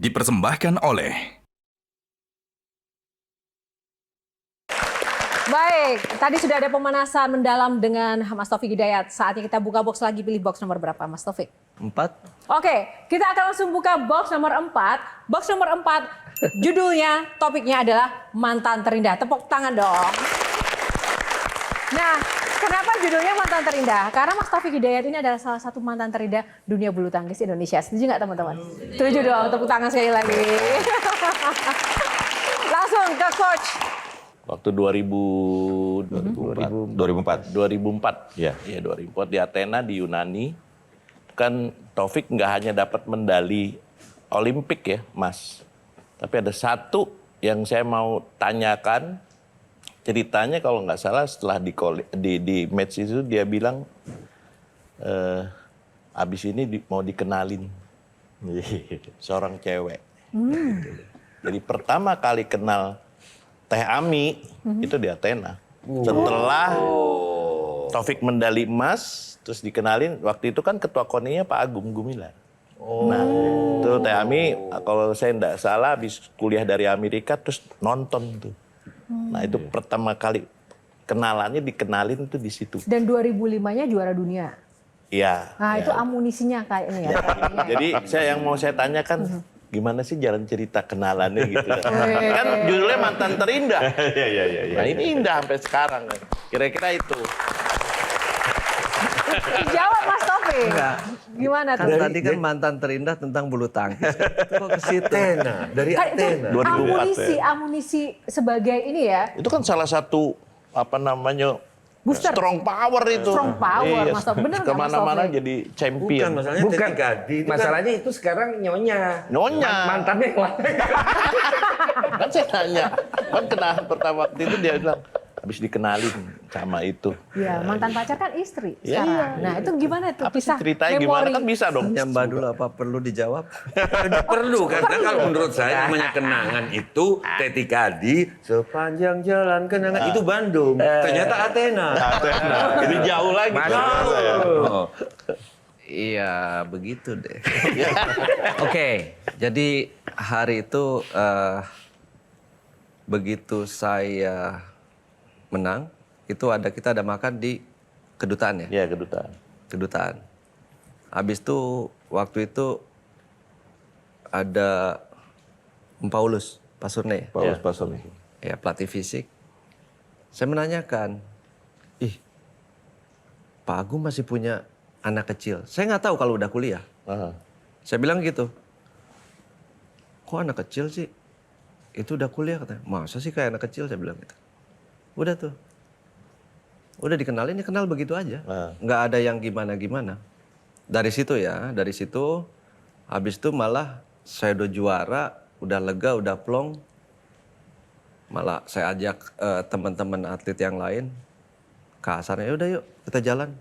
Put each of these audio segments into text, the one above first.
dipersembahkan oleh... Baik, tadi sudah ada pemanasan mendalam dengan Mas Taufik Hidayat. Saatnya kita buka box lagi, pilih box nomor berapa Mas Taufik? 4. Oke, kita akan langsung buka box nomor 4. Box nomor 4, judulnya, topiknya adalah mantan terindah. Tepuk tangan dong. Nah, kenapa judulnya mantan terindah? Karena Mas Taufik Hidayat ini adalah salah satu mantan terindah dunia bulu tangkis Indonesia. Setuju nggak teman-teman? Setuju dong, tepuk tangan sekali lagi. Langsung ke coach. Waktu 2004. Ya, 2004 di Athena di Yunani. Kan Taufik nggak hanya dapat medali Olimpik ya, Mas. Tapi ada satu yang saya mau tanyakan. Ceritanya kalau nggak salah setelah di match itu dia bilang abis ini mau dikenalin seorang cewek. Jadi pertama kali kenal Teh Ami itu di Athena. Setelah Taufik medali emas, terus dikenalin, waktu itu kan ketua KONI-nya Pak Agung Gumilar. Nah, itu Teh Ami, kalau saya nggak salah, habis kuliah dari Amerika, terus nonton tuh. Nah, itu pertama kali kenalannya dikenalin tuh di situ. Dan 2005-nya juara dunia. Iya. Nah, ya. itu amunisinya kayaknya ya. Jadi yang mau saya tanyakan, gimana sih jalan cerita kenalannya gitu. Kan judulnya mantan terindah. Nah ini indah sampai sekarang. Kira-kira itu. Jawab Mas Taufik. Gimana tuh? Kan tadi kan mantan terindah tentang bulu tangkis. Kok ke situ? Athena, dari Athena. 2004 amunisi sebagai ini ya. Itu kan salah satu apa namanya Booster. strong power itu. Strong power, Mas Taufik. Bener nggak, Mas Kemana-mana Taufik? jadi champion. Bukan, masalahnya Bukan. ketika di itu Masalahnya itu sekarang nyonya. Nyonya. Mantannya yang lain. Kan saya tanya, kan kenalan pertama waktu itu dia bilang habis dikenalin sama itu. Iya, mantan pacar kan istri Iya, sekarang. iya. Nah, itu gimana tuh? Apa sih Kisah ceritanya gimana kan bisa dong. Nyambah dulu apa perlu dijawab? perlu karena kalau menurut saya namanya kenangan itu ketika di sepanjang jalan kenangan itu Bandung. Ternyata Athena. Jadi jauh lagi. Jauh. Iya, begitu deh. Oke, jadi hari itu begitu saya menang, itu kita ada makan di kedutaan ya? Iya, kedutaan. Kedutaan. Habis itu waktu itu ada Paulus Pasurne. Paulus Pasurne. Ya, pelatih fisik. Saya menanyakan, Pak Agung masih punya anak kecil. Saya nggak tahu kalau udah kuliah. Saya bilang gitu. Kok anak kecil sih? Itu udah kuliah katanya. Masa sih kayak anak kecil, saya bilang gitu. Udah tuh. Udah dikenalin, ya kenal begitu aja. Nggak ada yang gimana-gimana. Dari situ habis itu malah saya udah juara, udah lega, udah plong. Malah saya ajak teman-teman atlet yang lain ke asarnya, udah yuk kita jalan.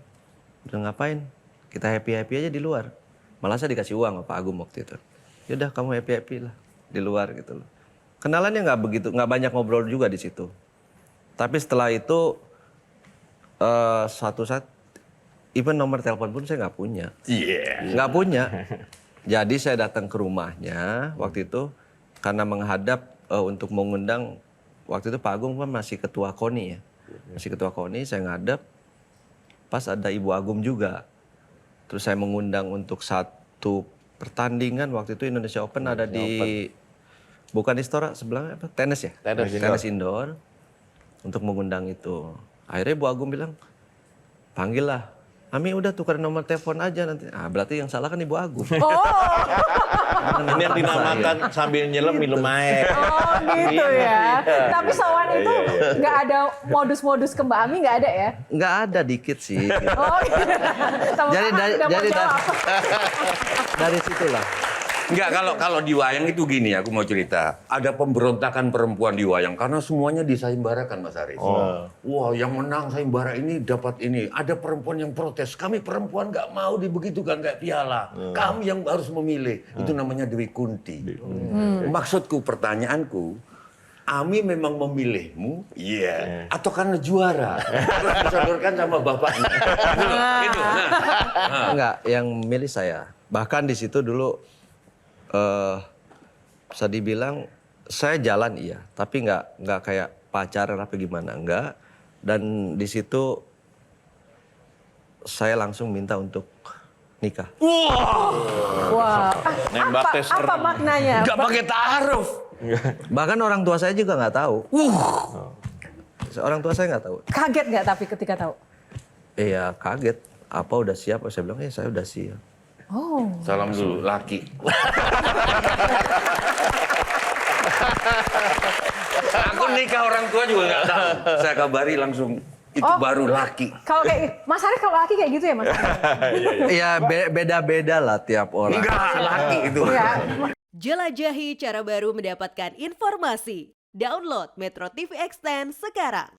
Udah ngapain? Kita happy-happy aja di luar. Malah saya dikasih uang sama Pak Agung waktu itu. Yaudah kamu happy-happy lah di luar gitu loh. Kenalannya nggak banyak ngobrol juga di situ. Tapi setelah itu suatu saat even nomor telepon pun saya nggak punya. Nggak punya. Jadi saya datang ke rumahnya waktu itu karena menghadap untuk mengundang, waktu itu Pak Agung kan masih ketua KONI ya. Masih ketua KONI, saya ngadep. Pas ada Ibu Agung juga. Terus saya mengundang untuk satu pertandingan waktu itu Indonesia Open ada di bukan di Istora sebelahnya apa? Tenis ya? Tenis indoor. Untuk mengundang itu. Akhirnya Bu Agung bilang, panggil lah. Ami udah tukar nomor telepon aja nanti. Ah, berarti yang salah kan Ibu Agung. Ini yang dinamakan sambil nyelam minum air. Oh gitu ya. Tapi soal itu nggak ada modus-modus ke Mbak Ami, nggak ada ya? Nggak ada, dikit sih. Oh gitu. Jadi dari situlah. Enggak, kalau di wayang itu gini, aku mau cerita. Ada pemberontakan perempuan di wayang karena semuanya disayembarakan, Mas Aris. Wah, yang menang sayembara ini dapat ini. Ada perempuan yang protes. Kami perempuan nggak mau dibegitukan kayak piala. Kami yang harus memilih. Itu namanya Dewi Kunti. Maksudku, pertanyaanku, Ami memang memilihmu, atau karena juara? Harus disodorkan sama bapaknya. Itu. Enggak, yang milih saya. Bahkan di situ dulu bisa dibilang saya jalan iya, tapi nggak kayak pacaran apa gimana, enggak. Dan di situ saya langsung minta untuk nikah. Wah, Nembak tes apa serem. maknanya? Nggak pakai ta'aruf. Bahkan orang tua saya juga nggak tahu. Orang tua saya nggak tahu. Kaget nggak tapi ketika tahu? Iya kaget. Apa udah siap? Saya bilang ya saya udah siap. Oh. Salam dulu, laki. Aku nikah orang tua juga nggak tahu. Saya kabari langsung, itu Oh. baru laki. Kalau kayak Mas Arief kalau laki kayak gitu ya Mas? Iya beda-beda lah tiap orang. Enggak, laki itu. Iya. Jelajahi cara baru mendapatkan informasi. Download Metro TV Extend sekarang.